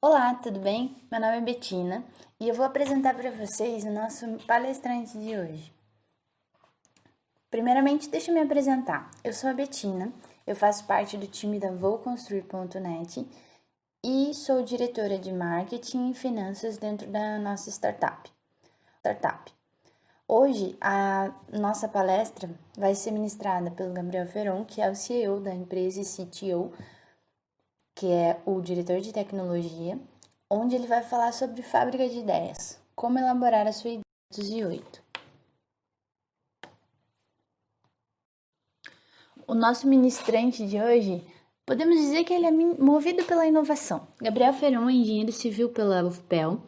Olá, tudo bem? Meu nome é Betina e eu vou apresentar para vocês o nosso palestrante de hoje. Primeiramente, deixa eu me apresentar. Eu sou a Betina, eu faço parte do time da VouConstruir.net e sou diretora de marketing e finanças dentro da nossa startup. Hoje, a nossa palestra vai ser ministrada pelo Gabriel Feron, que é o CEO da empresa e CTO, que é o diretor de tecnologia, onde ele vai falar sobre fábrica de ideias, como elaborar a sua ideia 208. O nosso ministrante de hoje, podemos dizer que ele é movido pela inovação. Gabriel Feron é engenheiro civil pela UFPEL,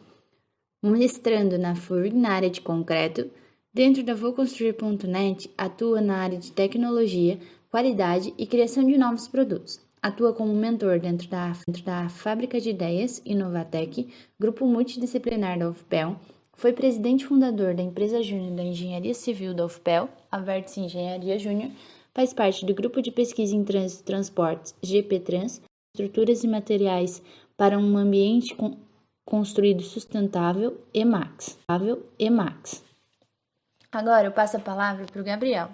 ministrando na FURG na área de concreto. Dentro da VouConstruir.net, atua na área de tecnologia, qualidade e criação de novos produtos. Atua como mentor dentro da Fábrica de Ideias, Inovatec, grupo multidisciplinar da UFPEL. Foi presidente fundador da empresa júnior da Engenharia Civil da UFPEL, a Vértice Engenharia Júnior. Faz parte do grupo de pesquisa em trânsito e transportes, GPTrans, estruturas e materiais para um ambiente construído sustentável, EMAX. Agora eu passo a palavra para o Gabriel.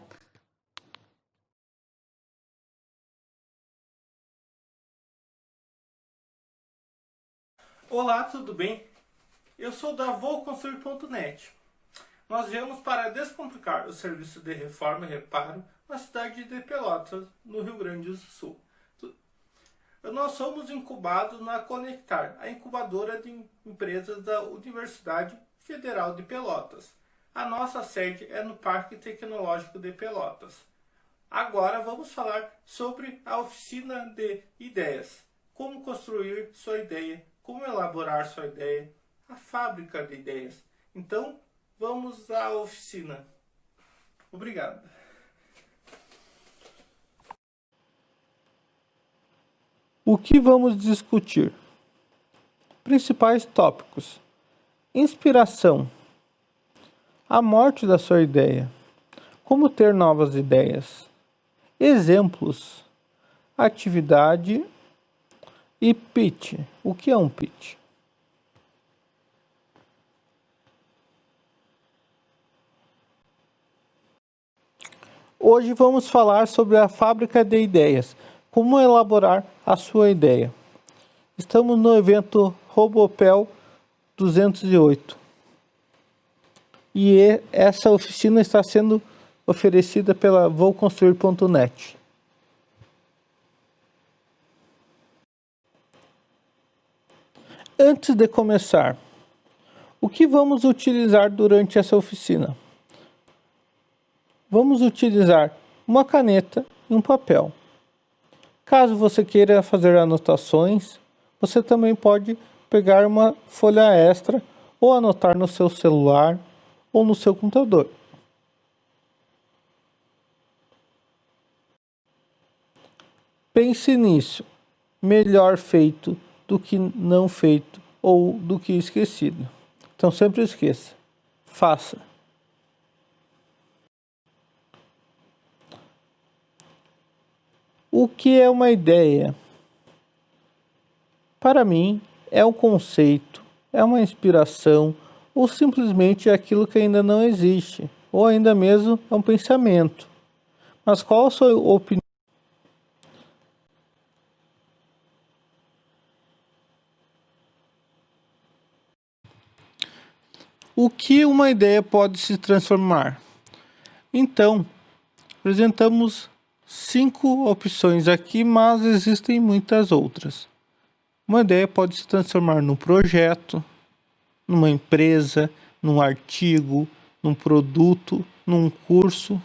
Olá, tudo bem? Eu sou da VouConstruir.net. Nós viemos para descomplicar o serviço de reforma e reparo na cidade de Pelotas, no Rio Grande do Sul. Nós somos incubados na Conectar, a incubadora de empresas da Universidade Federal de Pelotas. A nossa sede é no Parque Tecnológico de Pelotas. Agora vamos falar sobre a oficina de ideias. Como construir sua ideia, como elaborar sua ideia, a fábrica de ideias. Então, vamos à oficina. Obrigado. O que vamos discutir? Principais tópicos: inspiração, a morte da sua ideia, como ter novas ideias, exemplos, atividade e pitch. O que é um pitch? Hoje vamos falar sobre a fábrica de ideias, como elaborar a sua ideia. Estamos no evento Robopel 208 e essa oficina está sendo oferecida pela VouConstruir.net. Antes de começar, o que vamos utilizar durante essa oficina? Vamos utilizar uma caneta e um papel. Caso você queira fazer anotações, você também pode pegar uma folha extra ou anotar no seu celular ou no seu computador. Pense nisso. Melhor feito do que não feito ou do que esquecido. Então sempre esqueça. Faça. O que é uma ideia? Para mim, é um conceito, é uma inspiração ou simplesmente é aquilo que ainda não existe, ou ainda mesmo é um pensamento. Mas qual a sua opinião? O que uma ideia pode se transformar? Então, apresentamos 5 opções aqui, mas existem muitas outras. Uma ideia pode se transformar num projeto, numa empresa, num artigo, num produto, num curso.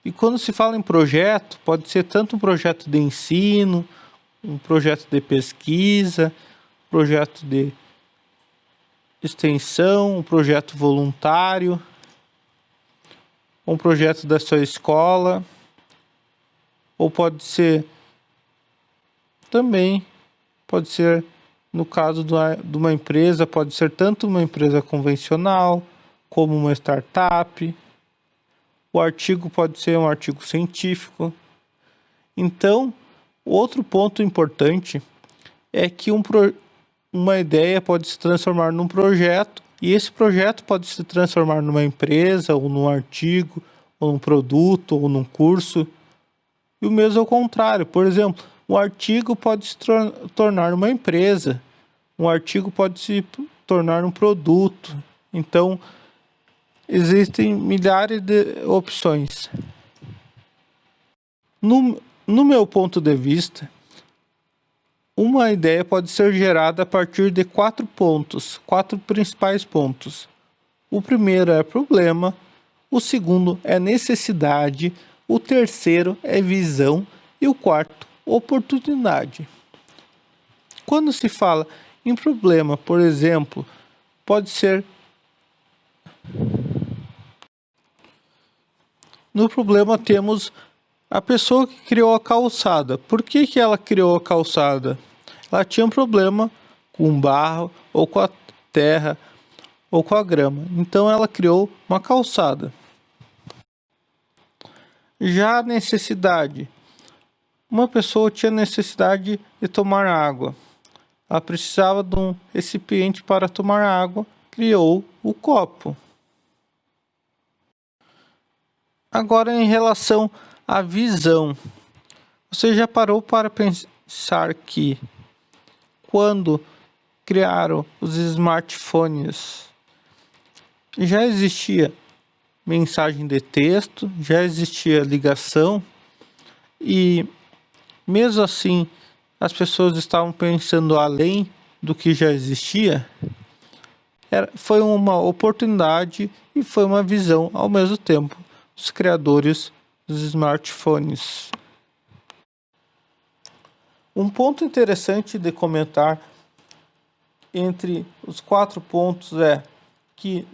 E quando se fala em projeto, pode ser tanto um projeto de ensino, um projeto de pesquisa, projeto de extensão, um projeto voluntário, um projeto da sua escola, ou pode ser também, pode ser no caso de uma empresa, pode ser tanto uma empresa convencional como uma startup. O artigo pode ser um artigo científico. Então, outro ponto importante é que uma ideia pode se transformar num projeto, e esse projeto pode se transformar numa empresa, ou num artigo, ou num produto, ou num curso. E o mesmo ao contrário. Por exemplo, um artigo pode se tornar uma empresa, um artigo pode se tornar um produto. Então, existem milhares de opções. No meu ponto de vista, uma ideia pode ser gerada a partir de 4 pontos, 4 principais pontos. O primeiro é problema, o segundo é necessidade, o terceiro é visão e o quarto, oportunidade. Quando se fala em problema, por exemplo, pode ser... No problema temos a pessoa que criou a calçada. Por que ela criou a calçada? Ela tinha um problema com o barro, ou com a terra, ou com a grama. Então ela criou uma calçada. Já a necessidade. Uma pessoa tinha necessidade de tomar água. Ela precisava de um recipiente para tomar água. Criou o copo. Agora, em relação à visão. Você já parou para pensar que quando criaram os smartphones já existia mensagem de texto, já existia ligação, e mesmo assim as pessoas estavam pensando além do que já existia? Foi uma oportunidade e foi uma visão ao mesmo tempo dos criadores dos smartphones. Um ponto interessante de comentar entre os 4 pontos é que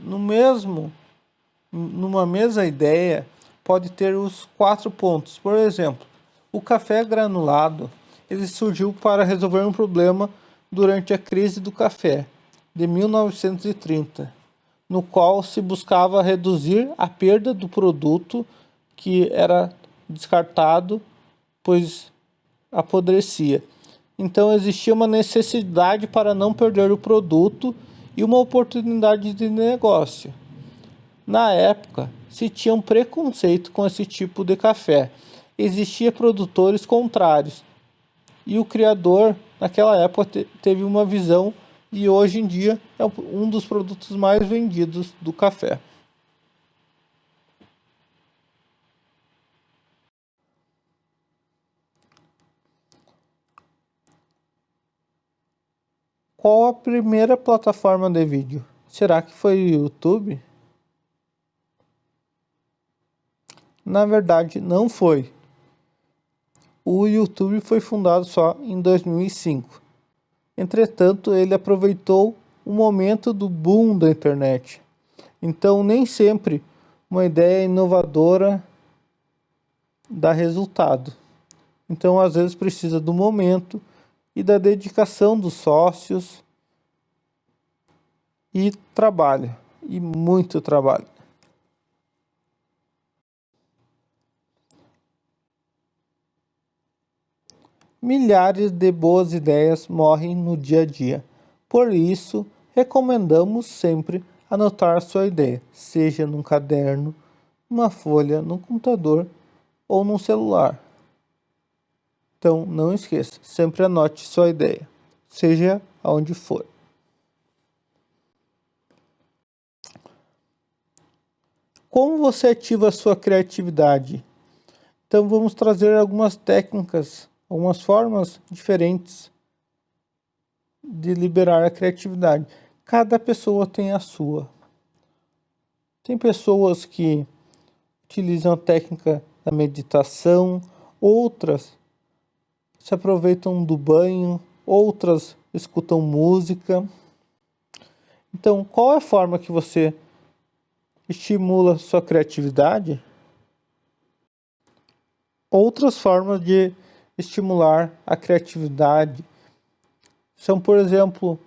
numa mesma ideia pode ter os 4 pontos. Por exemplo, o café granulado, ele surgiu para resolver um problema durante a crise do café de 1930, no qual se buscava reduzir a perda do produto que era descartado, pois apodrecia. Então existia uma necessidade para não perder o produto e uma oportunidade de negócio. Na época, se tinha um preconceito com esse tipo de café. Existiam produtores contrários. E o criador, naquela época, teve uma visão e hoje em dia é um dos produtos mais vendidos do café. Qual a primeira plataforma de vídeo? Será que foi o YouTube? Na verdade, não foi. O YouTube foi fundado só em 2005. Entretanto, ele aproveitou o momento do boom da internet. Então, nem sempre uma ideia inovadora dá resultado. Então, às vezes, precisa do momento e da dedicação dos sócios e trabalho, e muito trabalho. Milhares de boas ideias morrem no dia a dia. Por isso, recomendamos sempre anotar sua ideia, seja num caderno, numa folha, no computador ou num celular. Então, não esqueça, sempre anote sua ideia, seja aonde for. Como você ativa a sua criatividade? Então, vamos trazer algumas técnicas, algumas formas diferentes de liberar a criatividade. Cada pessoa tem a sua. Tem pessoas que utilizam a técnica da meditação, outras se aproveitam do banho, outras escutam música. Então, qual é a forma que você estimula sua criatividade? Outras formas de estimular a criatividade são, por exemplo,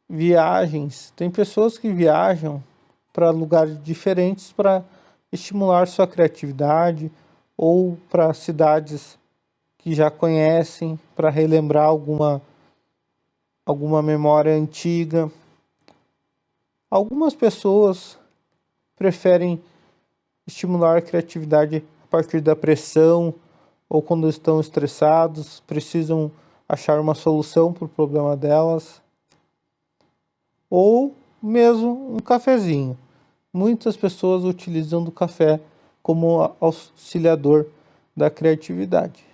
viagens. Tem pessoas que viajam para lugares diferentes para estimular sua criatividade, ou para cidades que já conhecem, para relembrar alguma memória antiga. Algumas pessoas preferem estimular a criatividade a partir da pressão ou quando estão estressados, precisam achar uma solução para o problema delas. Ou mesmo um cafezinho. Muitas pessoas utilizam do café como auxiliador da criatividade.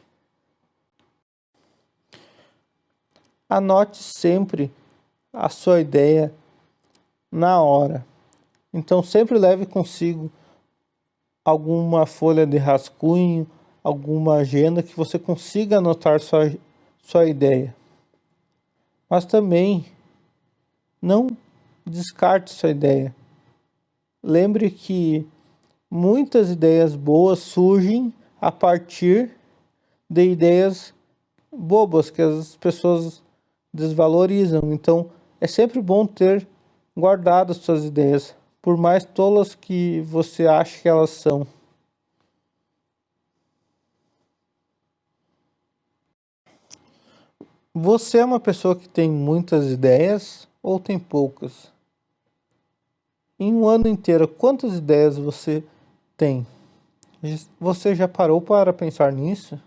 Anote sempre a sua ideia na hora. Então sempre leve consigo alguma folha de rascunho, alguma agenda que você consiga anotar sua ideia. Mas também não descarte sua ideia. Lembre que muitas ideias boas surgem a partir de ideias bobas que as pessoas desvalorizam. Então é sempre bom ter guardado suas ideias, por mais tolas que você ache que elas são. Você é uma pessoa que tem muitas ideias ou tem poucas? Em um ano inteiro, quantas ideias você tem? Você já parou para pensar nisso?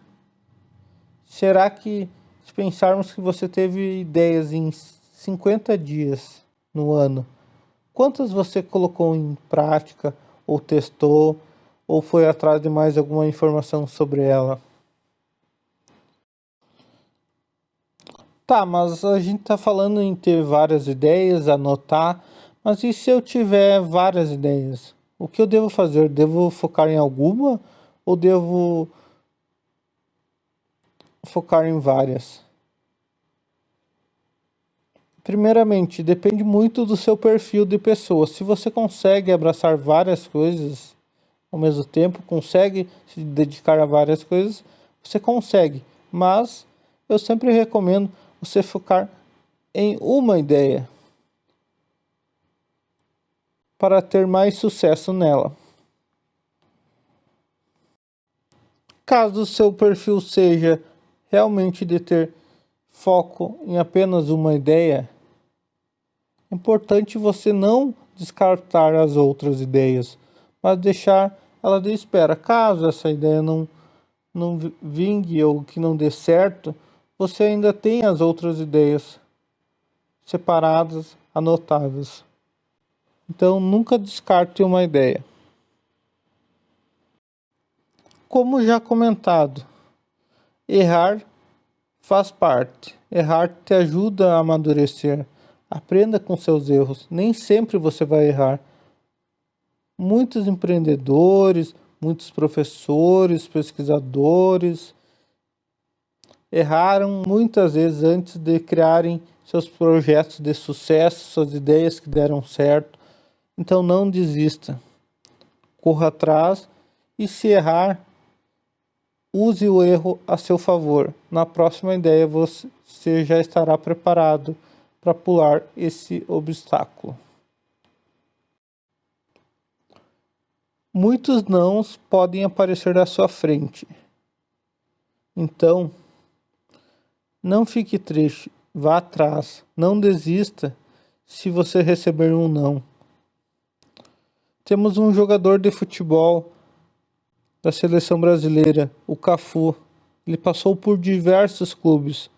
Será que, se pensarmos que você teve ideias em 50 dias no ano, quantas você colocou em prática, ou testou, ou foi atrás de mais alguma informação sobre ela? Tá, mas a gente tá falando em ter várias ideias, anotar, mas e se eu tiver várias ideias? O que eu devo fazer? Devo focar em alguma ou devo focar em várias? Primeiramente, depende muito do seu perfil de pessoa. Se você consegue abraçar várias coisas ao mesmo tempo, consegue se dedicar a várias coisas, você consegue. Mas eu sempre recomendo você focar em uma ideia para ter mais sucesso nela. Caso o seu perfil seja realmente de ter foco em apenas uma ideia, é importante você não descartar as outras ideias, mas deixar ela de espera. Caso essa ideia não vingue ou que não dê certo, você ainda tem as outras ideias separadas, anotadas. Então nunca descarte uma ideia. Como já comentado, errar faz parte. Errar te ajuda a amadurecer. Aprenda com seus erros. Nem sempre você vai errar. Muitos empreendedores, muitos professores, pesquisadores erraram muitas vezes antes de criarem seus projetos de sucesso, suas ideias que deram certo. Então não desista. Corra atrás e, se errar, use o erro a seu favor. Na próxima ideia você já estará preparado para pular esse obstáculo. Muitos nãos podem aparecer à sua frente. Então, não fique triste, vá atrás, não desista se você receber um não. Temos um jogador de futebol da seleção brasileira, o Cafu. Ele passou por diversos clubes,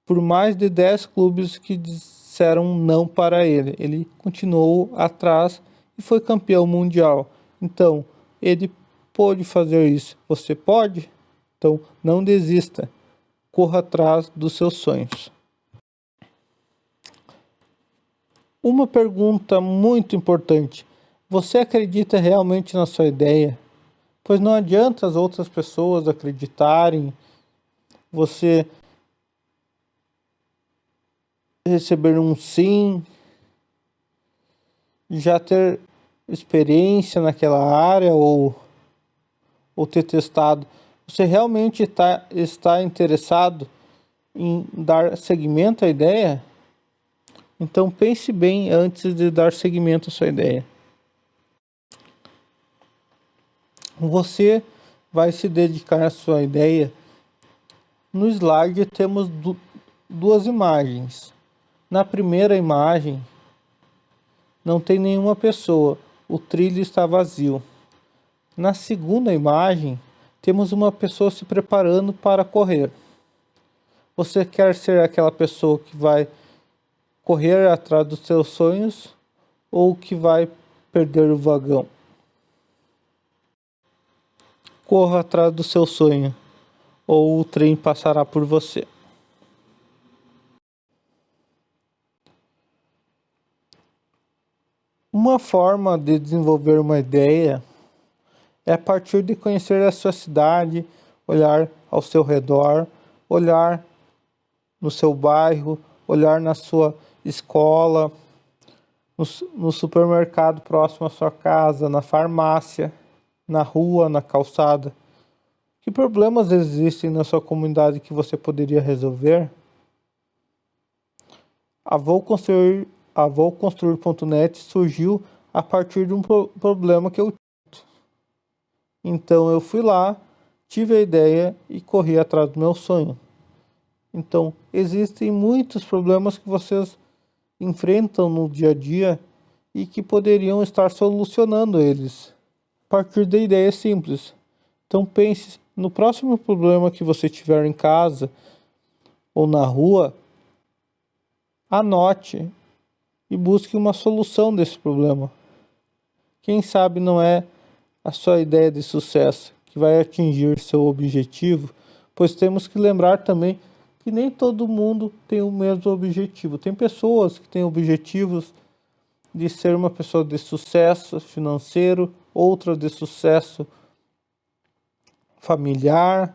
por mais de 10 clubes que disseram não para ele. Ele continuou atrás e foi campeão mundial. Então, ele pôde fazer isso. Você pode? Então, não desista. Corra atrás dos seus sonhos. Uma pergunta muito importante. Você acredita realmente na sua ideia? Pois não adianta as outras pessoas acreditarem, você receber um sim, já ter experiência naquela área ou ter testado. Você realmente está interessado em dar seguimento à ideia? Então pense bem antes de dar seguimento à sua ideia. Você vai se dedicar à sua ideia. No slide temos duas imagens. Na primeira imagem, não tem nenhuma pessoa, o trilho está vazio. Na segunda imagem, temos uma pessoa se preparando para correr. Você quer ser aquela pessoa que vai correr atrás dos seus sonhos ou que vai perder o vagão? Corra atrás do seu sonho, ou o trem passará por você. Uma forma de desenvolver uma ideia é a partir de conhecer a sua cidade, olhar ao seu redor, olhar no seu bairro, olhar na sua escola, no supermercado próximo à sua casa, na farmácia, na rua, na calçada. Que problemas existem na sua comunidade que você poderia resolver? A VouConstruir.net surgiu a partir de um problema que eu tive. Então eu fui lá, tive a ideia e corri atrás do meu sonho. Então existem muitos problemas que vocês enfrentam no dia a dia e que poderiam estar solucionando eles a partir de ideias simples. Então pense no próximo problema que você tiver em casa ou na rua, anote e busque uma solução desse problema. Quem sabe não é a sua ideia de sucesso que vai atingir seu objetivo, pois temos que lembrar também que nem todo mundo tem o mesmo objetivo. Tem pessoas que têm objetivos de ser uma pessoa de sucesso financeiro, outras de sucesso familiar,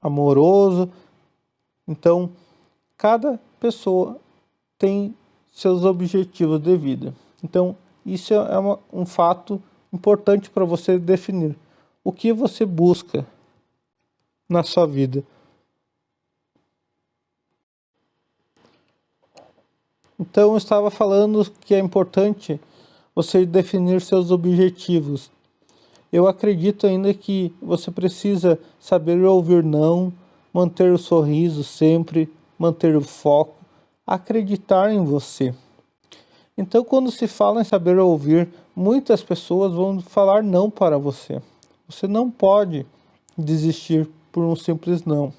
amoroso. Então, cada pessoa tem seus objetivos de vida. Então, isso é um fato importante para você definir o que você busca na sua vida. Então, eu estava falando que é importante você definir seus objetivos. Eu acredito ainda que você precisa saber ouvir não, manter o sorriso sempre, manter o foco, acreditar em você. Então, quando se fala em saber ouvir, muitas pessoas vão falar não para você. Você não pode desistir por um simples não.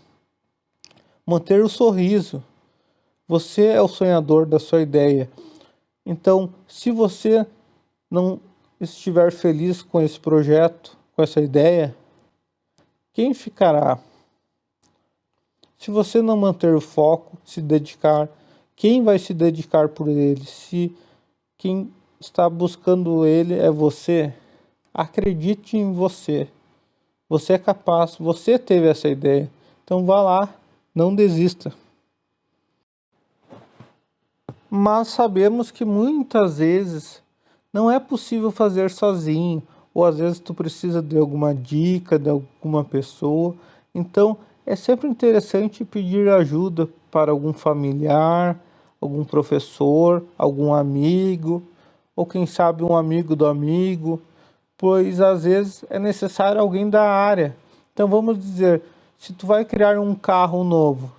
Manter o sorriso. Você é o sonhador da sua ideia. Então, se você não estiver feliz com esse projeto, com essa ideia, quem ficará? Se você não manter o foco, se dedicar, quem vai se dedicar por ele? Se quem está buscando ele é você, acredite em você. Você é capaz, você teve essa ideia. Então vá lá, não desista. Mas sabemos que muitas vezes não é possível fazer sozinho, ou às vezes tu precisa de alguma dica de alguma pessoa. Então é sempre interessante pedir ajuda para algum familiar, algum professor, algum amigo, ou quem sabe um amigo do amigo, pois às vezes é necessário alguém da área. Então vamos dizer, se tu vai criar um carro novo,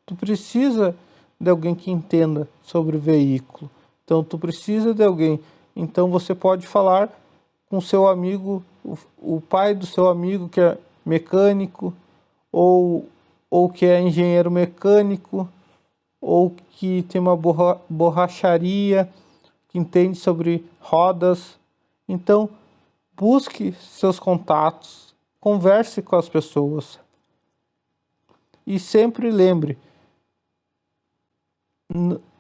tu precisa de alguém que entenda sobre o veículo. Então tu precisa de alguém. Então você pode falar com seu amigo, o pai do seu amigo que é mecânico, ou que é engenheiro mecânico, ou que tem uma borracharia, que entende sobre rodas. Então busque seus contatos, converse com as pessoas. E sempre lembre,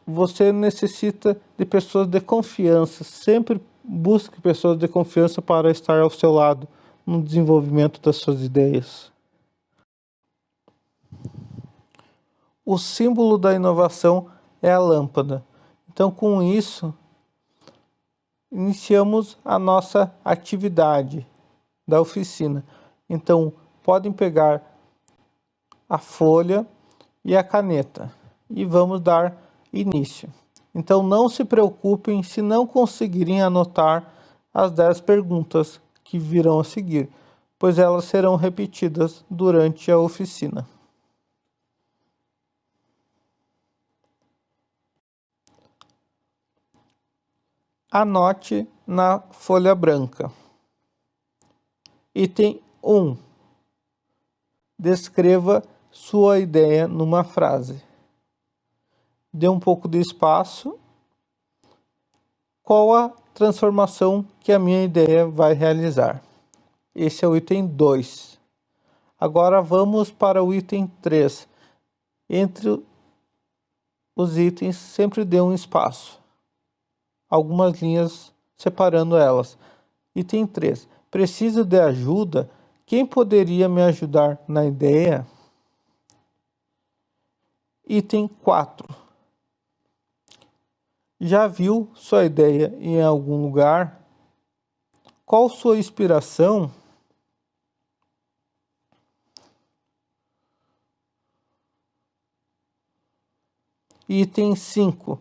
você necessita de pessoas de confiança. Sempre busque pessoas de confiança para estar ao seu lado no desenvolvimento das suas ideias. O símbolo da inovação é a lâmpada. Então, com isso, iniciamos a nossa atividade da oficina. Então, podem pegar a folha e a caneta e vamos dar início. Então não se preocupem se não conseguirem anotar as 10 perguntas que virão a seguir, pois elas serão repetidas durante a oficina. Anote na folha branca. Item 1. Descreva sua ideia numa frase. Dê um pouco de espaço. Qual a transformação que a minha ideia vai realizar? Esse é o item 2. Agora vamos para o item 3. Entre os itens, sempre dê um espaço. Algumas linhas separando elas. Item 3. Preciso de ajuda? Quem poderia me ajudar na ideia? Item 4. Já viu sua ideia em algum lugar? Qual sua inspiração? Item 5.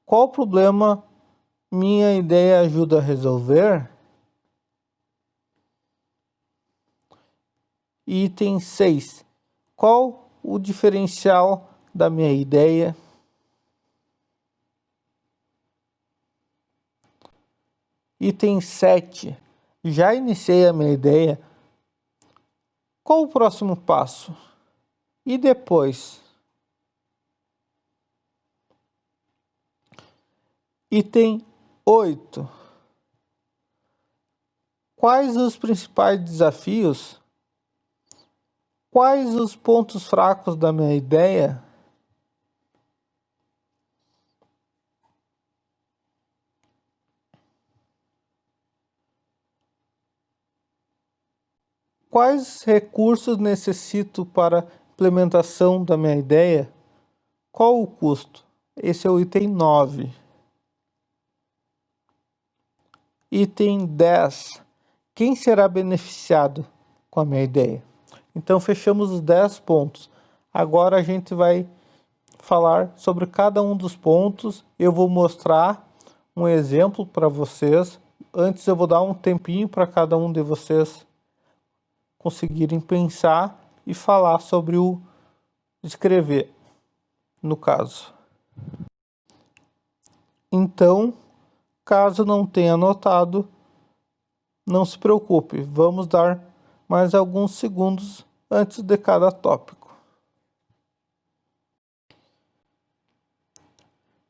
Qual problema minha ideia ajuda a resolver? Item 6. Qual o diferencial da minha ideia? Item 7. Já iniciei a minha ideia. Qual o próximo passo? E depois? Item 8. Quais os principais desafios? Quais os pontos fracos da minha ideia? Quais recursos necessito para a implementação da minha ideia? Qual o custo? Esse é o item 9. Item 10. Quem será beneficiado com a minha ideia? Então, fechamos os 10 pontos. Agora a gente vai falar sobre cada um dos pontos. Eu vou mostrar um exemplo para vocês. Antes eu vou dar um tempinho para cada um de vocês conseguirem pensar e falar sobre o escrever, no caso. Então, caso não tenha anotado, não se preocupe, vamos dar mais alguns segundos antes de cada tópico.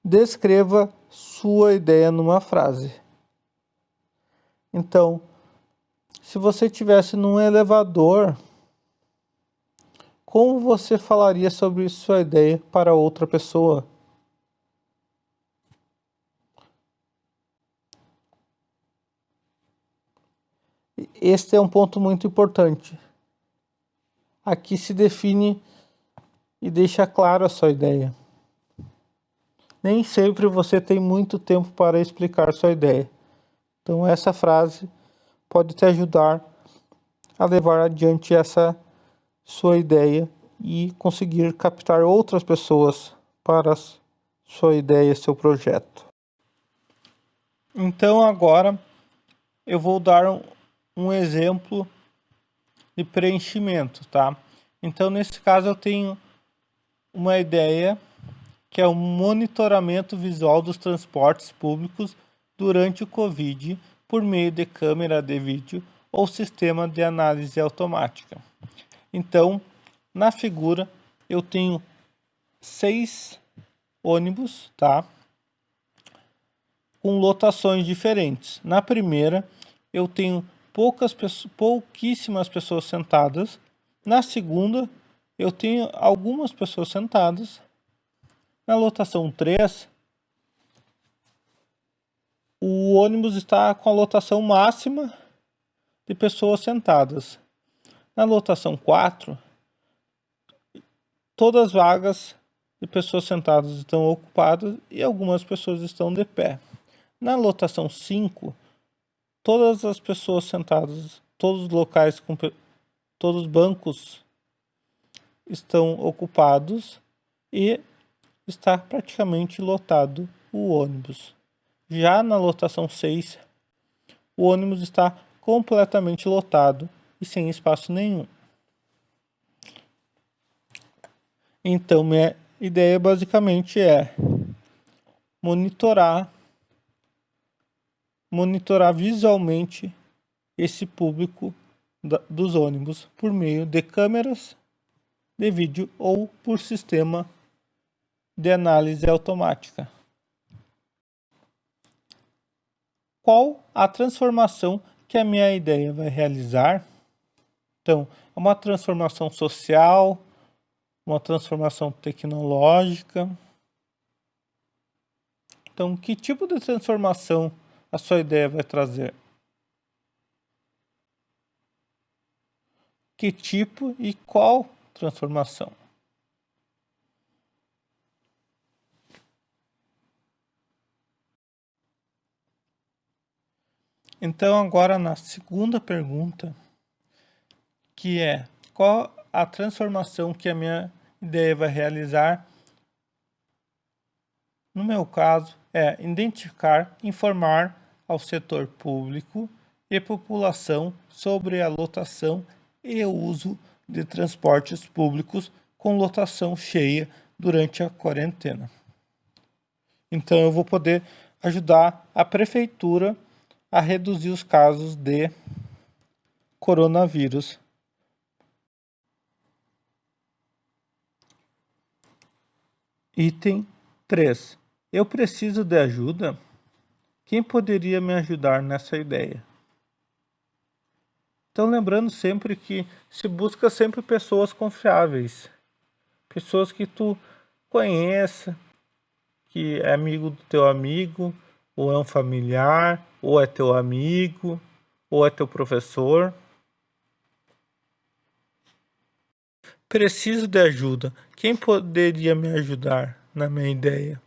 Descreva sua ideia numa frase. Então, se você estivesse num elevador, como você falaria sobre sua ideia para outra pessoa? Este é um ponto muito importante. Aqui se define e deixa claro a sua ideia. Nem sempre você tem muito tempo para explicar sua ideia. Então essa frase pode te ajudar a levar adiante essa sua ideia e conseguir captar outras pessoas para sua ideia, seu projeto. Então agora eu vou dar um exemplo de preenchimento, tá? Então nesse caso eu tenho uma ideia que é o monitoramento visual dos transportes públicos durante o Covid por meio de câmera de vídeo ou sistema de análise automática. Então, na figura eu tenho 6 ônibus, tá? Com lotações diferentes. Na primeira, eu tenho pouquíssimas pessoas sentadas. Na segunda, eu tenho algumas pessoas sentadas. Na lotação 3, o ônibus está com a lotação máxima de pessoas sentadas. Na lotação 4, todas as vagas de pessoas sentadas estão ocupadas e algumas pessoas estão de pé. Na lotação 5, todas as pessoas sentadas, todos os locais, todos os bancos estão ocupados e está praticamente lotado o ônibus. Já na lotação 6, o ônibus está completamente lotado e sem espaço nenhum. Então, minha ideia basicamente é monitorar monitorar visualmente esse público dos ônibus por meio de câmeras de vídeo ou por sistema de análise automática. Qual a transformação que a minha ideia vai realizar? Então, é uma transformação social, uma transformação tecnológica. Então, que tipo de transformação a sua ideia vai trazer? Que tipo e qual transformação? Então, agora na segunda pergunta, que é qual a transformação que a minha ideia vai realizar? No meu caso, é identificar, informar ao setor público e população sobre a lotação e o uso de transportes públicos com lotação cheia durante a quarentena. Então, eu vou poder ajudar a prefeitura a reduzir os casos de coronavírus. Item 3. Eu preciso de ajuda? Quem poderia me ajudar nessa ideia? Então, lembrando sempre que se busca sempre pessoas confiáveis, pessoas que tu conheça, que é amigo do teu amigo, ou é um familiar, ou é teu amigo, ou é teu professor. Preciso de ajuda. Quem poderia me ajudar na minha ideia?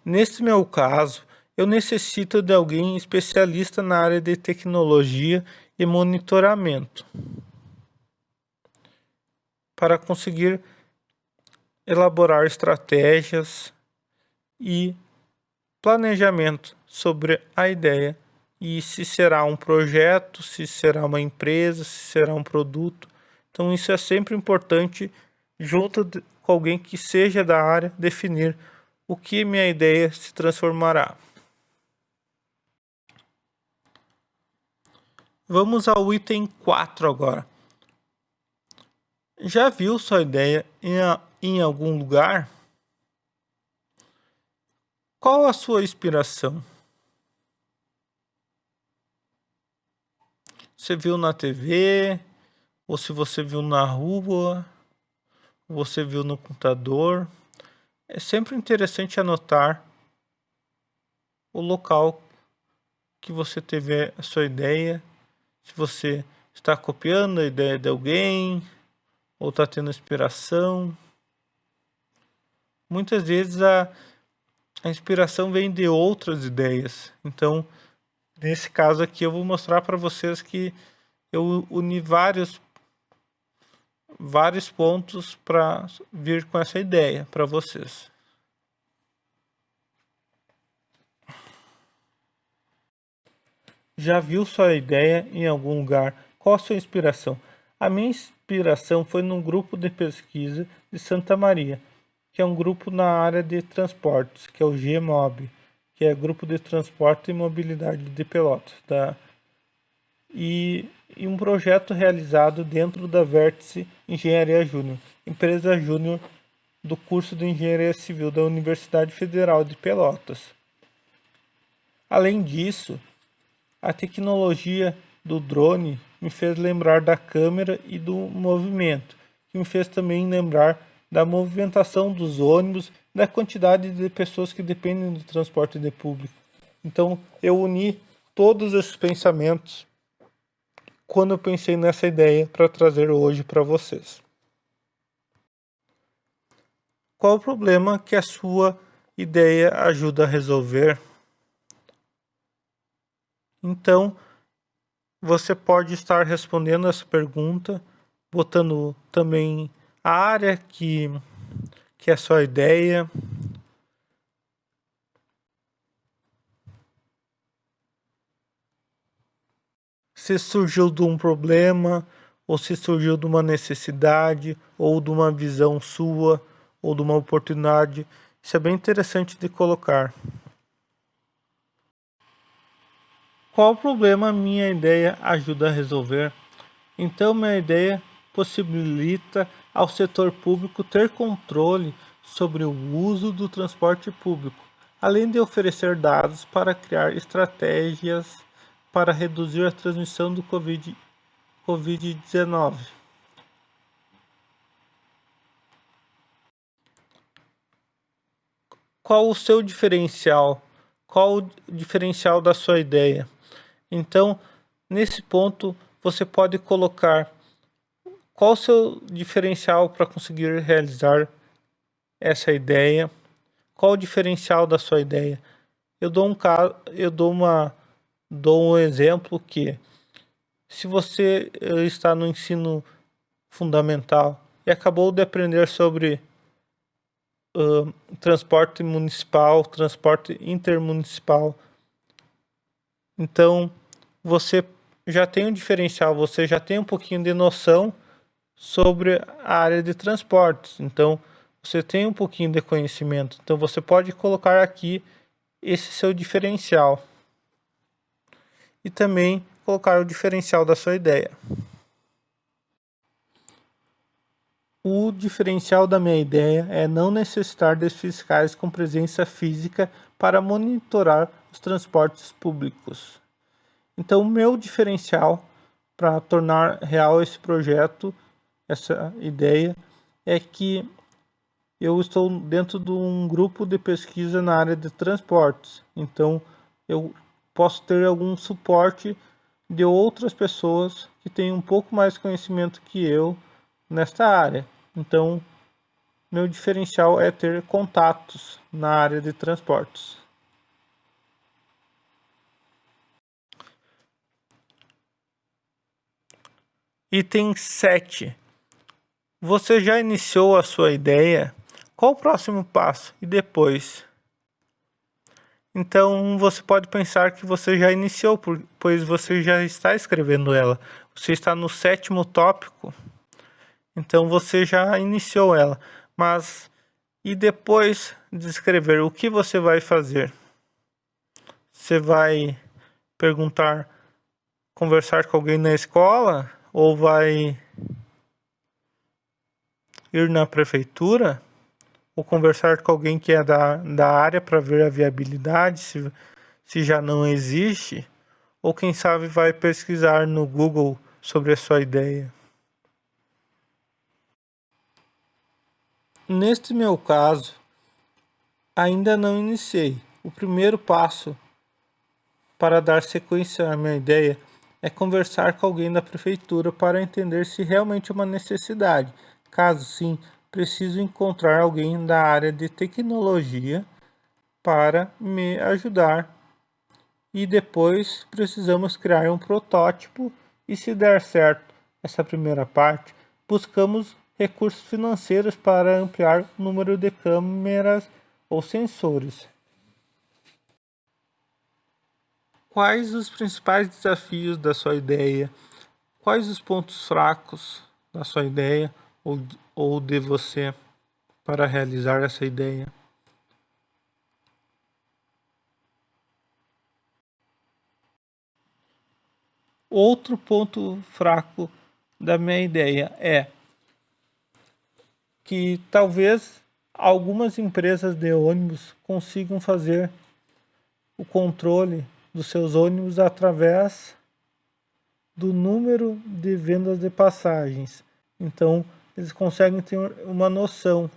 Nesse meu caso, eu necessito de alguém especialista na área de tecnologia e monitoramento para conseguir elaborar estratégias e planejamento sobre a ideia e se será um projeto, se será uma empresa, se será um produto. Então isso é sempre importante, junto com alguém que seja da área, definir o que minha ideia se transformará. Vamos ao item 4 agora. Já viu sua ideia em algum lugar? Qual a sua inspiração? Você viu na TV? Ou se você viu na rua? Você viu no computador? É sempre interessante anotar o local que você teve a sua ideia. Se você está copiando a ideia de alguém ou está tendo inspiração. Muitas vezes a inspiração vem de outras ideias. Então, nesse caso aqui, eu vou mostrar para vocês que eu uni vários pontos para vir com essa ideia para vocês. Já viu sua ideia em algum lugar? Qual a sua inspiração? A minha inspiração foi num grupo de pesquisa de Santa Maria, que é um grupo na área de transportes, que é o GMOB, que é Grupo de Transporte e Mobilidade de Pelotas, e um projeto realizado dentro da Vértice Engenharia Júnior, empresa júnior do curso de Engenharia Civil da Universidade Federal de Pelotas. Além disso, a tecnologia do drone me fez lembrar da câmera e do movimento, que me fez também lembrar da movimentação dos ônibus, da quantidade de pessoas que dependem do transporte de público. Então, eu uni todos esses pensamentos quando eu pensei nessa ideia para trazer hoje para vocês. Qual o problema que a sua ideia ajuda a resolver? Então, você pode estar respondendo essa pergunta, botando também a área que é a sua ideia. Se surgiu de um problema, ou se surgiu de uma necessidade, ou de uma visão sua, ou de uma oportunidade. Isso é bem interessante de colocar. Qual problema minha ideia ajuda a resolver? Então, minha ideia possibilita ao setor público ter controle sobre o uso do transporte público, além de oferecer dados para criar estratégias para reduzir a transmissão do Covid-19. Qual o seu diferencial? Qual o diferencial da sua ideia? Então, nesse ponto, você pode colocar qual o seu diferencial para conseguir realizar essa ideia, qual o diferencial da sua ideia. Eu dou um exemplo que, se você está no ensino fundamental e acabou de aprender sobre transporte municipal, transporte intermunicipal, então você já tem um diferencial, você já tem um pouquinho de noção sobre a área de transportes, então você tem um pouquinho de conhecimento, então você pode colocar aqui esse seu diferencial e também colocar o diferencial da sua ideia. O diferencial da minha ideia é não necessitar de fiscais com presença física para monitorar os transportes públicos. Então, o meu diferencial para tornar real esse projeto, essa ideia, é que eu estou dentro de um grupo de pesquisa na área de transportes. Então, eu posso ter algum suporte de outras pessoas que têm um pouco mais conhecimento que eu nesta área. Então, meu diferencial é ter contatos na área de transportes. Item 7. Você já iniciou a sua ideia? Qual o próximo passo? E depois? Então, você pode pensar que você já iniciou, pois você já está escrevendo ela. Você está no 7º tópico. Então você já iniciou ela, mas e depois de escrever, o que você vai fazer? Você vai perguntar, conversar com alguém na escola? Ou vai ir na prefeitura? Ou conversar com alguém que é da área para ver a viabilidade, se já não existe? Ou quem sabe vai pesquisar no Google sobre a sua ideia? Neste meu caso, ainda não iniciei. O primeiro passo para dar sequência à minha ideia é conversar com alguém da prefeitura para entender se realmente é uma necessidade. Caso sim, preciso encontrar alguém da área de tecnologia para me ajudar. E depois precisamos criar um protótipo e, se der certo essa primeira parte, buscamos recursos financeiros para ampliar o número de câmeras ou sensores. Quais os principais desafios da sua ideia? Quais os pontos fracos da sua ideia ou de você para realizar essa ideia? Outro ponto fraco da minha ideia é que talvez algumas empresas de ônibus consigam fazer o controle dos seus ônibus através do número de vendas de passagens. Então, eles conseguem ter uma noção,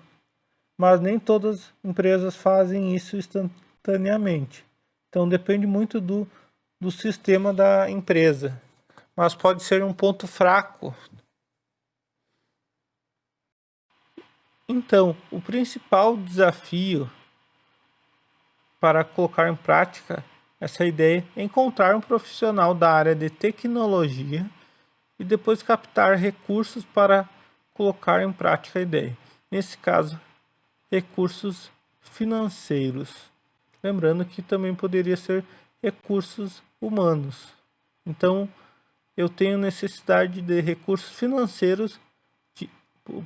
mas nem todas as empresas fazem isso instantaneamente. Então, depende muito do sistema da empresa, mas pode ser um ponto fraco. Então, o principal desafio para colocar em prática essa ideia é encontrar um profissional da área de tecnologia e depois captar recursos para colocar em prática a ideia. Nesse caso, recursos financeiros. Lembrando que também poderia ser recursos humanos. Então, eu tenho necessidade de recursos financeiros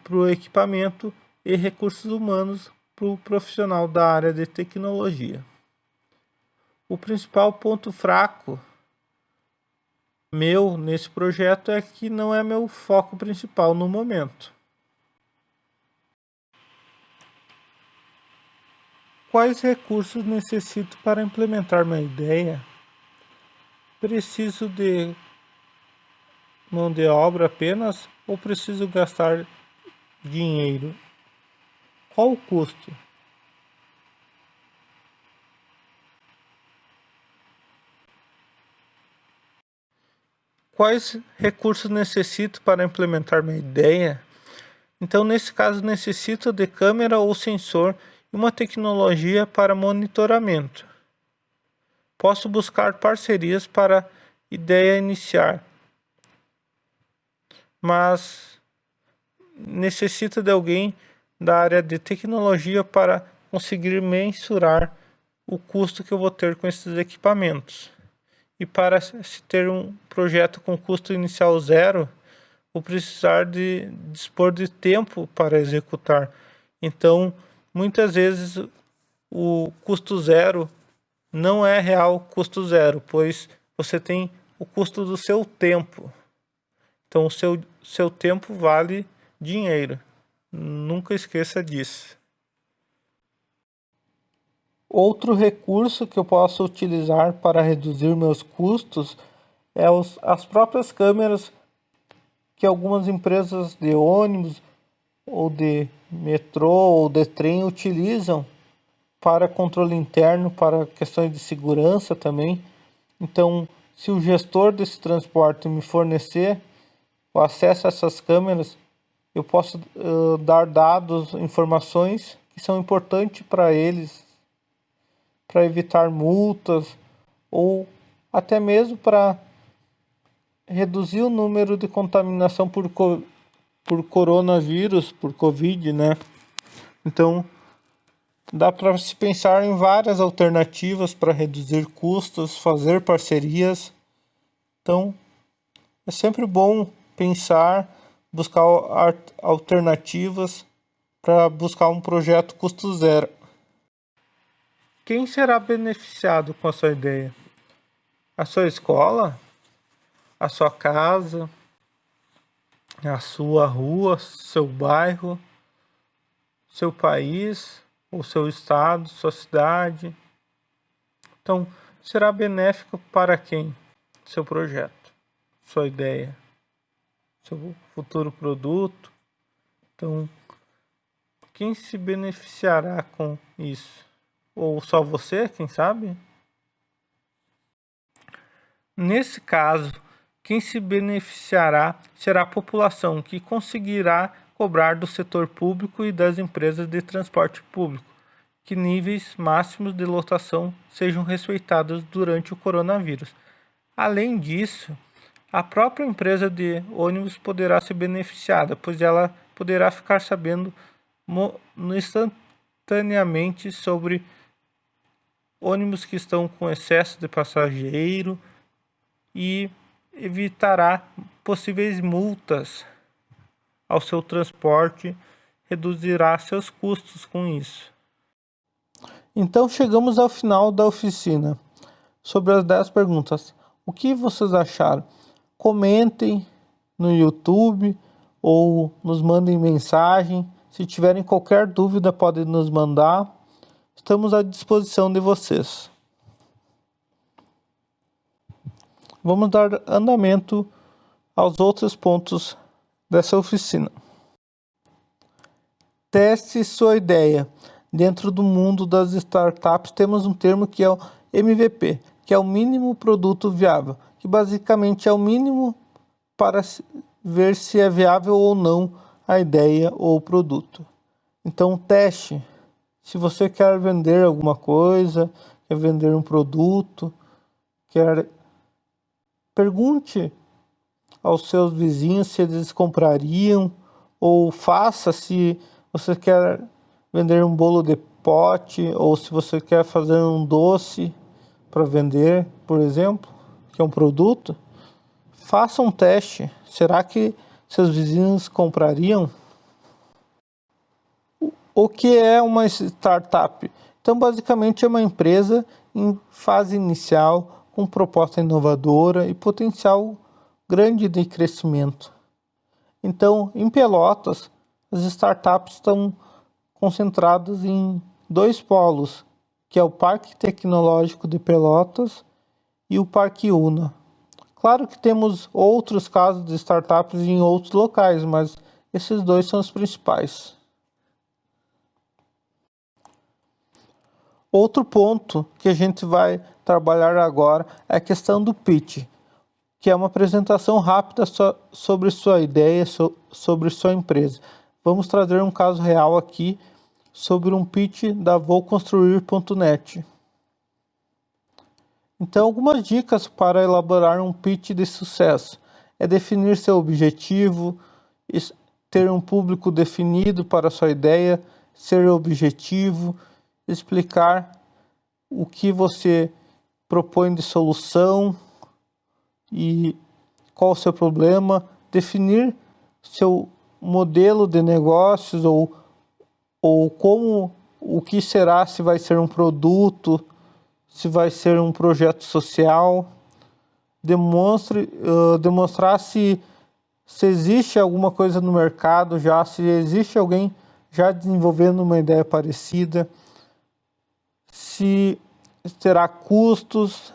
para o equipamento e recursos humanos para o profissional da área de tecnologia. O principal ponto fraco meu nesse projeto é que não é meu foco principal no momento. Quais recursos necessito para implementar minha ideia? Preciso de mão de obra apenas ou preciso gastar dinheiro? Qual o custo? Quais recursos necessito para implementar minha ideia? Então, nesse caso, necessito de câmera ou sensor e uma tecnologia para monitoramento. Posso buscar parcerias para ideia iniciar, mas necessito de alguém da área de tecnologia para conseguir mensurar o custo que eu vou ter com esses equipamentos. E para se ter um projeto com custo inicial zero, vou precisar de dispor de tempo para executar. Então, muitas vezes o custo zero não é real custo zero, pois você tem o custo do seu tempo. Então, o seu tempo vale dinheiro. Nunca esqueça disso. Outro recurso que eu posso utilizar para reduzir meus custos é as próprias câmeras que algumas empresas de ônibus ou de metrô ou de trem utilizam para controle interno, para questões de segurança também. Então, se o gestor desse transporte me fornecer o acesso a essas câmeras, eu posso dar dados, informações que são importantes para eles, para evitar multas ou até mesmo para reduzir o número de contaminação por coronavírus, por Covid, né? Então, dá para se pensar em várias alternativas para reduzir custos, fazer parcerias. Então, é sempre bom pensar, buscar alternativas para buscar um projeto custo zero. Quem será beneficiado com a sua ideia? A sua escola? A sua casa? A sua rua? Seu bairro? Seu país? Ou seu estado? Sua cidade? Então, será benéfico para quem? Seu projeto, sua ideia, seu futuro produto. Então, quem se beneficiará com isso? Ou só você, quem sabe? Nesse caso, quem se beneficiará será a população, que conseguirá cobrar do setor público e das empresas de transporte público que níveis máximos de lotação sejam respeitados durante o coronavírus. Além disso, a própria empresa de ônibus poderá ser beneficiada, pois ela poderá ficar sabendo instantaneamente sobre ônibus que estão com excesso de passageiro e evitará possíveis multas ao seu transporte, reduzirá seus custos com isso. Então chegamos ao final da oficina sobre as 10 perguntas. O que vocês acharam? Comentem no YouTube ou nos mandem mensagem. Se tiverem qualquer dúvida, podem nos mandar. Estamos à disposição de vocês. Vamos dar andamento aos outros pontos dessa oficina. Teste sua ideia. Dentro do mundo das startups, temos um termo que é o MVP, que é o mínimo produto viável, que basicamente é o mínimo para ver se é viável ou não a ideia ou o produto. Então, teste. Se você quer vender alguma coisa, quer vender um produto, pergunte aos seus vizinhos se eles comprariam, ou faça se você quer vender um bolo de pote, ou se você quer fazer um doce para vender, por exemplo, que é um produto, faça um teste. Será que seus vizinhos comprariam? O que é uma startup? Então, basicamente, é uma empresa em fase inicial, com proposta inovadora e potencial grande de crescimento. Então, em Pelotas, as startups estão concentradas em 2 polos, que é o Parque Tecnológico de Pelotas e o Parque Una. Claro que temos outros casos de startups em outros locais, mas esses 2 são os principais. Outro ponto que a gente vai trabalhar agora é a questão do pitch, que é uma apresentação rápida sobre sua ideia, sobre sua empresa. Vamos trazer um caso real aqui sobre um pitch da vouconstruir.net. Então, algumas dicas para elaborar um pitch de sucesso é definir seu objetivo, ter um público definido para sua ideia, ser objetivo, explicar o que você propõe de solução e qual o seu problema, definir seu modelo de negócios ou como, o que será, se vai ser um produto, se vai ser um projeto social, demonstrar se existe alguma coisa no mercado já, se existe alguém já desenvolvendo uma ideia parecida, se terá custos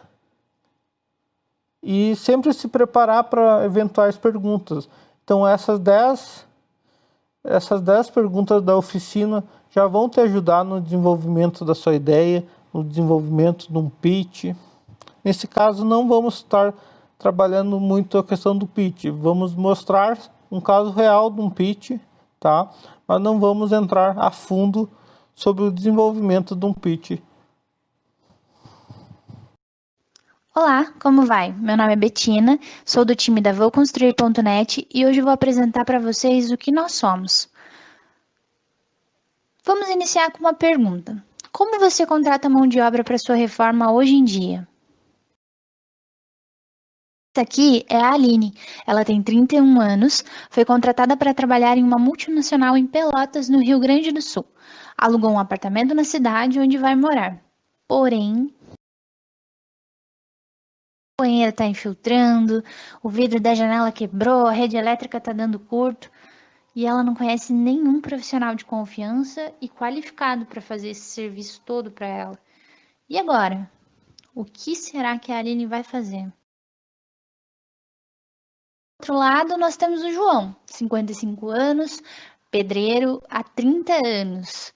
e sempre se preparar para eventuais perguntas. Então essas 10 perguntas da oficina já vão te ajudar no desenvolvimento da sua ideia, no desenvolvimento de um pitch. Nesse caso não vamos estar trabalhando muito a questão do pitch, vamos mostrar um caso real de um pitch, tá? Mas não vamos entrar a fundo sobre o desenvolvimento de um pitch. Olá, como vai? Meu nome é Betina, sou do time da vouconstruir.net e hoje vou apresentar para vocês o que nós somos. Vamos iniciar com uma pergunta. Como você contrata mão de obra para sua reforma hoje em dia? Essa aqui é a Aline. Ela tem 31 anos, foi contratada para trabalhar em uma multinacional em Pelotas, no Rio Grande do Sul. Alugou um apartamento na cidade onde vai morar. Porém, a banheira está infiltrando, o vidro da janela quebrou, a rede elétrica está dando curto e ela não conhece nenhum profissional de confiança e qualificado para fazer esse serviço todo para ela. E agora? O que será que a Aline vai fazer? Do outro lado, nós temos o João, 55 anos, pedreiro há 30 anos.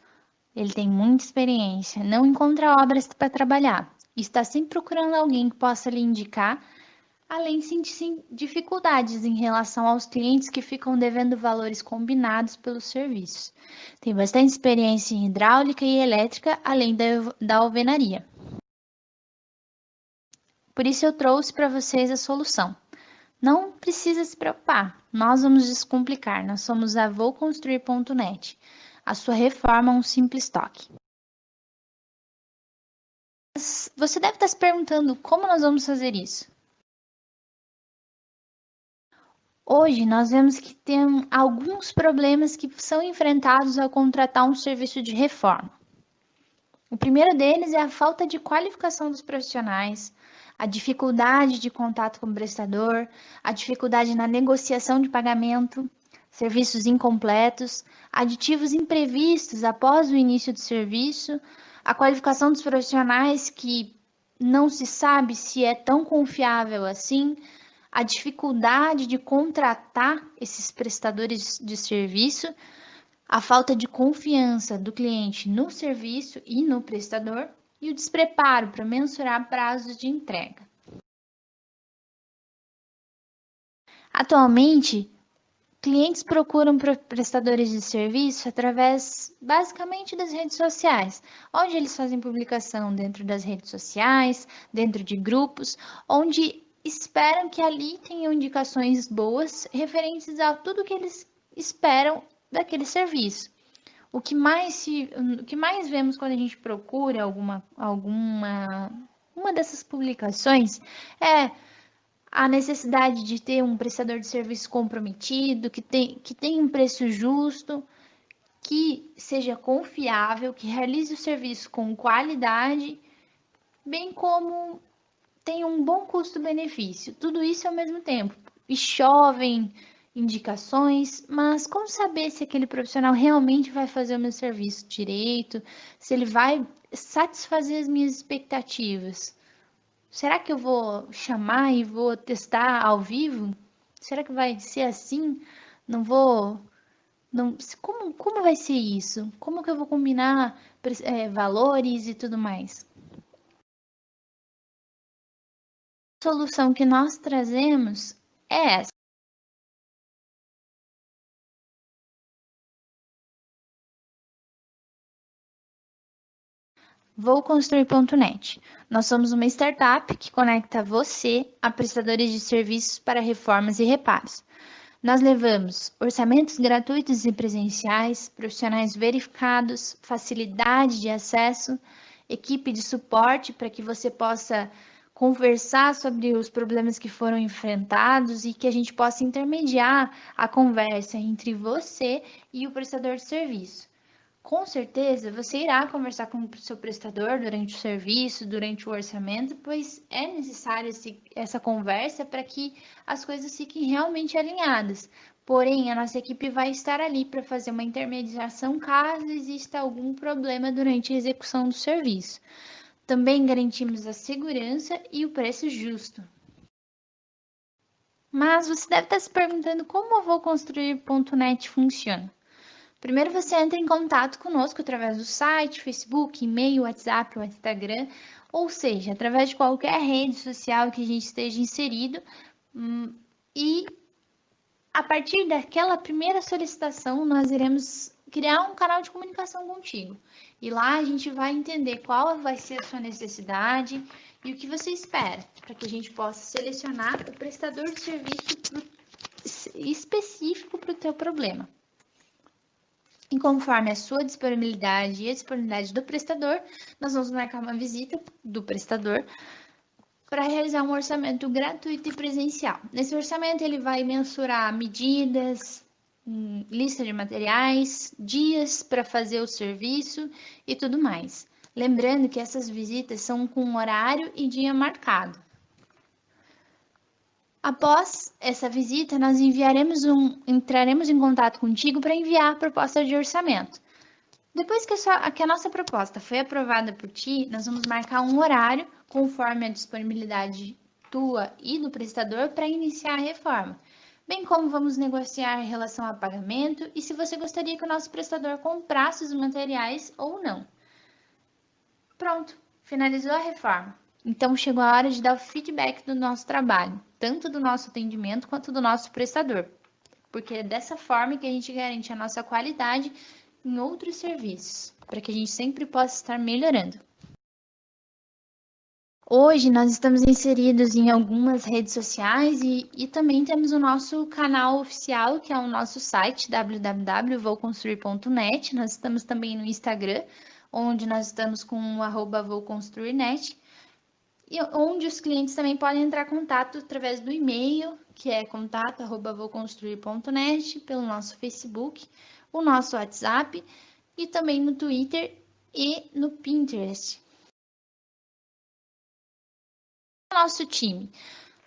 Ele tem muita experiência, não encontra obras para trabalhar e está sempre procurando alguém que possa lhe indicar, além de sentir dificuldades em relação aos clientes que ficam devendo valores combinados pelos serviços. Tem bastante experiência em hidráulica e elétrica, além da alvenaria. Por isso eu trouxe para vocês a solução. Não precisa se preocupar, nós vamos descomplicar, nós somos a vouconstruir.net. A sua reforma é um simples toque. Mas você deve estar se perguntando como nós vamos fazer isso. Hoje nós vemos que tem alguns problemas que são enfrentados ao contratar um serviço de reforma. O primeiro deles é a falta de qualificação dos profissionais, a dificuldade de contato com o prestador, a dificuldade na negociação de pagamento, serviços incompletos, aditivos imprevistos após o início do serviço, a qualificação dos profissionais que não se sabe se é tão confiável assim, a dificuldade de contratar esses prestadores de serviço, a falta de confiança do cliente no serviço e no prestador e o despreparo para mensurar prazos de entrega. Atualmente, clientes procuram prestadores de serviço através, basicamente, das redes sociais, onde eles fazem publicação dentro das redes sociais, dentro de grupos, onde esperam que ali tenham indicações boas referentes a tudo que eles esperam daquele serviço. O que mais vemos quando a gente procura uma dessas publicações é a necessidade de ter um prestador de serviço comprometido, que tenha um preço justo, que seja confiável, que realize o serviço com qualidade, bem como tem um bom custo-benefício, tudo isso ao mesmo tempo. E chovem indicações, mas como saber se aquele profissional realmente vai fazer o meu serviço direito, se ele vai satisfazer as minhas expectativas? Será que eu vou chamar e vou testar ao vivo? Será que vai ser assim? Não vou. Não, como vai ser isso? Como que eu vou combinar valores e tudo mais? A solução que nós trazemos é essa. Vouconstruir.net. Nós somos uma startup que conecta você a prestadores de serviços para reformas e reparos. Nós levamos orçamentos gratuitos e presenciais, profissionais verificados, facilidade de acesso, equipe de suporte para que você possa conversar sobre os problemas que foram enfrentados e que a gente possa intermediar a conversa entre você e o prestador de serviço. Com certeza, você irá conversar com o seu prestador durante o serviço, durante o orçamento, pois é necessário essa conversa para que as coisas fiquem realmente alinhadas. Porém, a nossa equipe vai estar ali para fazer uma intermediação caso exista algum problema durante a execução do serviço. Também garantimos a segurança e o preço justo. Mas você deve estar se perguntando como a Vouconstruir.net funciona. Primeiro você entra em contato conosco através do site, Facebook, e-mail, WhatsApp ou Instagram, ou seja, através de qualquer rede social que a gente esteja inserido. E a partir daquela primeira solicitação, nós iremos criar um canal de comunicação contigo. E lá a gente vai entender qual vai ser a sua necessidade e o que você espera, para que a gente possa selecionar o prestador de serviço específico para o teu problema. E conforme a sua disponibilidade e a disponibilidade do prestador, nós vamos marcar uma visita do prestador para realizar um orçamento gratuito e presencial. Nesse orçamento, ele vai mensurar medidas, lista de materiais, dias para fazer o serviço e tudo mais. Lembrando que essas visitas são com horário e dia marcado. Após essa visita, nós entraremos em contato contigo para enviar a proposta de orçamento. Depois que a nossa proposta foi aprovada por ti, nós vamos marcar um horário conforme a disponibilidade tua e do prestador para iniciar a reforma, bem como vamos negociar em relação a pagamento e se você gostaria que o nosso prestador comprasse os materiais ou não. Pronto, finalizou a reforma. Então chegou a hora de dar o feedback do nosso trabalho, tanto do nosso atendimento quanto do nosso prestador, porque é dessa forma que a gente garante a nossa qualidade em outros serviços, para que a gente sempre possa estar melhorando. Hoje nós estamos inseridos em algumas redes sociais e também temos o nosso canal oficial, que é o nosso site www.vouconstruir.net. Nós estamos também no Instagram, onde nós estamos com o @vouconstruirnet, e onde os clientes também podem entrar em contato através do e-mail, que é contato@vouconstruir.net, pelo nosso Facebook, o nosso WhatsApp e também no Twitter e no Pinterest. Nosso time.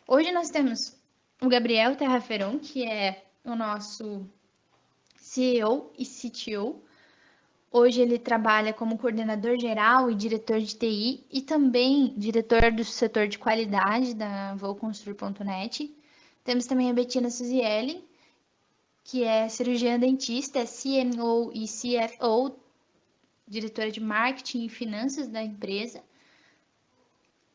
Hoje nós temos o Gabriel Terraferon, que é o nosso CEO e CTO. Hoje ele trabalha como coordenador geral e diretor de TI e também diretor do setor de qualidade da Vouconstruir.net. Temos também a Bettina Suzielli, que é cirurgiã dentista, é CMO e CFO, diretora de marketing e finanças da empresa.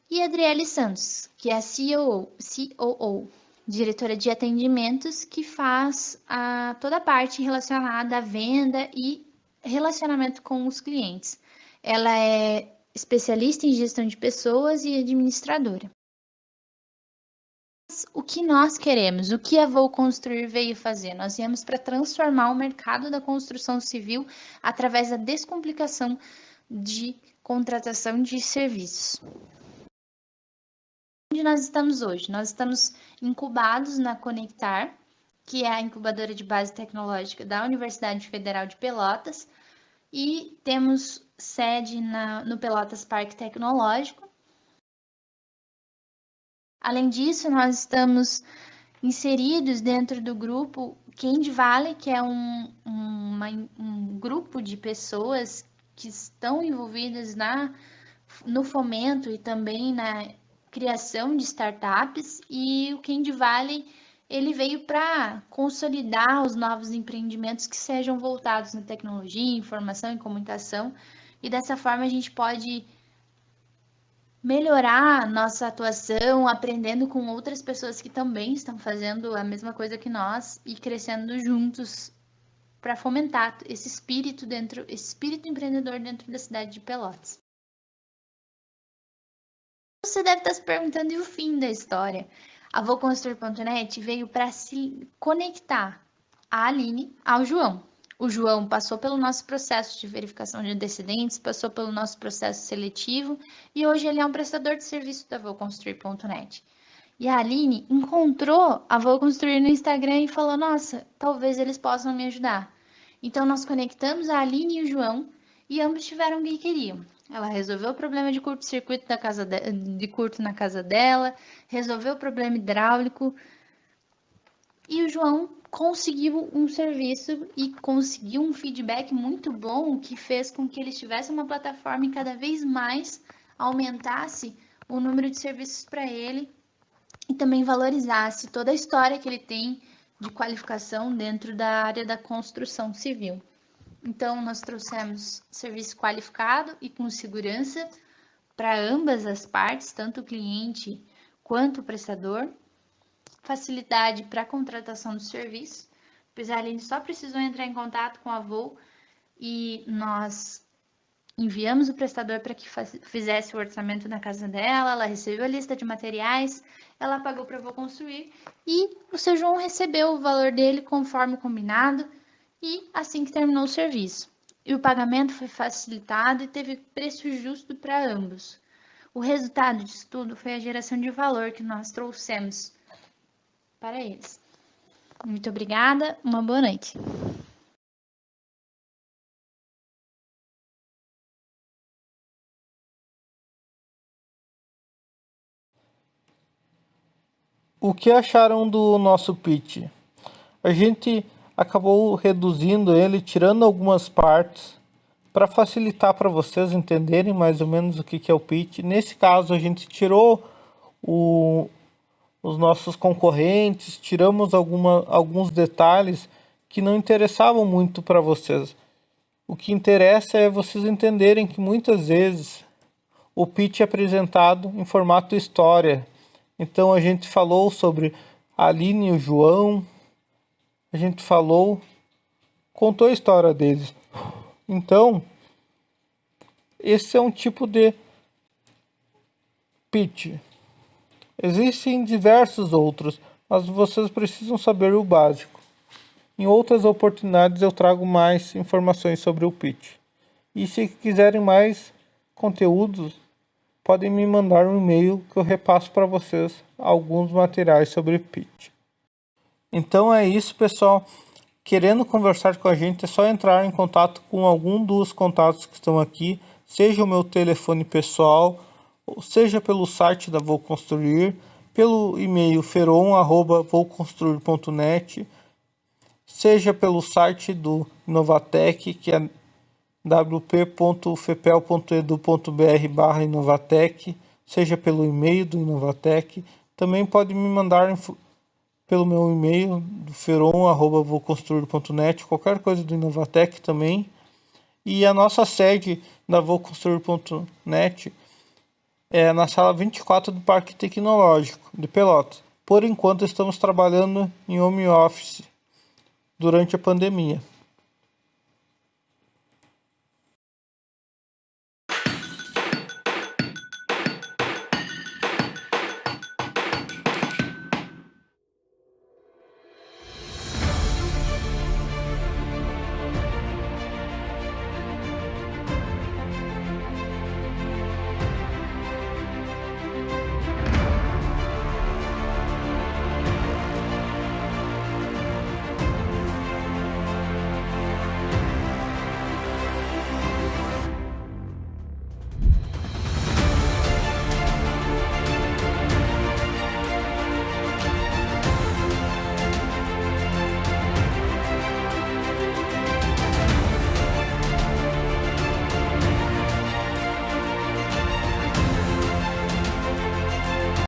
E a Adriele Santos, que é a COO, diretora de atendimentos, que faz toda a parte relacionada à venda e relacionamento com os clientes. Ela é especialista em gestão de pessoas e administradora. O que nós queremos? O que a Vou Construir veio fazer? Nós viemos para transformar o mercado da construção civil através da descomplicação de contratação de serviços. Onde nós estamos hoje? Nós estamos incubados na Conectar, que é a incubadora de base tecnológica da Universidade Federal de Pelotas, e temos sede no Pelotas Parque Tecnológico. Além disso, nós estamos inseridos dentro do grupo Candy Valley, que é um grupo de pessoas que estão envolvidas no fomento e também na criação de startups, e o Candy Valley ele veio para consolidar os novos empreendimentos que sejam voltados na tecnologia, informação e comunicação, e dessa forma a gente pode melhorar nossa atuação, aprendendo com outras pessoas que também estão fazendo a mesma coisa que nós e crescendo juntos para fomentar esse espírito empreendedor dentro da cidade de Pelotas. Você deve estar se perguntando, e o fim da história? A VouConstruir.net veio para se conectar a Aline ao João. O João passou pelo nosso processo de verificação de antecedentes, passou pelo nosso processo seletivo e hoje ele é um prestador de serviço da VouConstruir.net. E a Aline encontrou a VouConstruir no Instagram e falou: nossa, talvez eles possam me ajudar. Então nós conectamos a Aline e o João e ambos tiveram o que queriam. Ela resolveu o problema de curto-circuito de curto na casa dela, resolveu o problema hidráulico e o João conseguiu um serviço e conseguiu um feedback muito bom que fez com que eles tivessem uma plataforma e cada vez mais aumentasse o número de serviços para ele e também valorizasse toda a história que ele tem de qualificação dentro da área da construção civil. Então, nós trouxemos serviço qualificado e com segurança para ambas as partes, tanto o cliente quanto o prestador, facilidade para a contratação do serviço, pois a Aline só precisou entrar em contato com a Vou e nós enviamos o prestador para que fizesse o orçamento na casa dela, ela recebeu a lista de materiais, ela pagou para a Vou Construir e o seu João recebeu o valor dele conforme combinado e assim que terminou o serviço. E o pagamento foi facilitado e teve preço justo para ambos. O resultado disso tudo foi a geração de valor que nós trouxemos para eles. Muito obrigada, uma boa noite. O que acharam do nosso pitch? A gente acabou reduzindo ele, tirando algumas partes para facilitar para vocês entenderem mais ou menos o que é o pitch. Nesse caso, a gente tirou os nossos concorrentes, tiramos alguns detalhes que não interessavam muito para vocês. O que interessa é vocês entenderem que muitas vezes o pitch é apresentado em formato história. Então a gente falou sobre a Aline e o João, a gente contou a história deles. Então, esse é um tipo de pitch. Existem diversos outros, mas vocês precisam saber o básico. Em outras oportunidades eu trago mais informações sobre o pitch. E se quiserem mais conteúdos, podem me mandar um e-mail que eu repasso para vocês alguns materiais sobre pitch. Então é isso, pessoal. Querendo conversar com a gente, é só entrar em contato com algum dos contatos que estão aqui, seja o meu telefone pessoal, seja pelo site da Vou Construir, pelo e-mail feron@vouconstruir.net, seja pelo site do Inovatec, que é wp.fepel.edu.br/Inovatec, seja pelo e-mail do Inovatec. Também pode me mandar pelo meu e-mail do feron@vouconstruir.net, qualquer coisa do Inovatec também. E a nossa sede da VouConstruir.net é na sala 24 do Parque Tecnológico de Pelotas. Por enquanto estamos trabalhando em home office durante a pandemia.